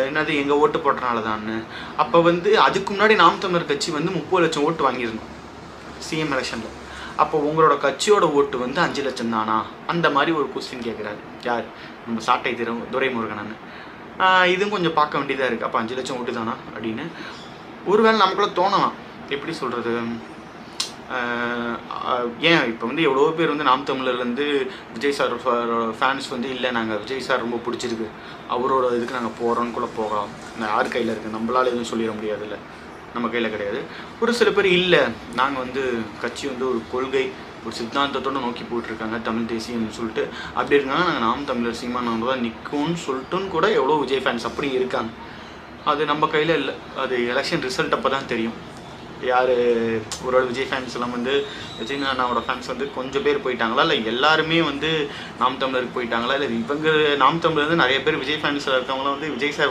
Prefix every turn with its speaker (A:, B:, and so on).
A: என்னது எங்கள் ஓட்டு போட்டனால தான்னு. அப்போ வந்து அதுக்கு முன்னாடி நாம் தமிழர் கட்சி வந்து 30 லட்சம் ஓட்டு வாங்கியிருந்தோம் சிஎம் எலெக்ஷனில். அப்போ உங்களோட கட்சியோட ஓட்டு வந்து 5 லட்சம் தானா? அந்த மாதிரி ஒரு கொஸ்டின் கேட்குறாரு. யார்? நம்ம சாட்டை துரைமுருகன். இதுவும் கொஞ்சம் பார்க்க வேண்டியதாக இருக்குது. அப்போ 5 லட்சம் ஓட்டு தானா அப்படின்னு ஒருவேளை நமக்குள்ள தோணலாம். எப்படி சொல்கிறது, ஏன் இப்போ வந்து எவ்வளோ பேர் வந்து நாம் தமிழர்லேருந்து விஜய் சார் ஃபேன்ஸ் வந்து இல்லை நாங்கள் விஜய் சார் ரொம்ப பிடிச்சிருக்கு அவரோட இதுக்கு நாங்கள் போகிறோன்னு கூட போகலாம். யார் கையில் இருக்குது, நம்மளால் எதுவும் சொல்லிட முடியாதுல்ல, நம்ம கையில் கிடையாது. ஒரு சில பேர் இல்லை நாங்கள் வந்து கட்சி வந்து ஒரு கொள்கை ஒரு சித்தாந்தத்தோடு நோக்கி போயிட்டுருக்காங்க தமிழ் தேசியம்னு சொல்லிட்டு, அப்படி இருக்காங்க நாங்கள் நாம் தமிழர் சீமானவங்க தான் நிற்கும்னு சொல்லிட்டுன்னு கூட எவ்வளோ விஜய் ஃபேன்ஸ் அப்படி இருக்காங்க. அது நம்ம கையில் இல்லை. அது எலெக்ஷன் ரிசல்ட் அப்போ தான் தெரியும். யார் ஒரு விஜய் ஃபேன்ஸ் எல்லாம் வந்து விஜய் அண்ணாவோட ஃபேன்ஸ் வந்து கொஞ்சம் பேர் போயிட்டாங்களா, இல்லை எல்லாருமே வந்து நாம் தமிழருக்கு போயிட்டாங்களா, இல்லை இவங்க நாம் தமிழர் வந்து நிறைய பேர் விஜய் ஃபேன்ஸில் இருக்கவங்களாம் வந்து விஜய் சார்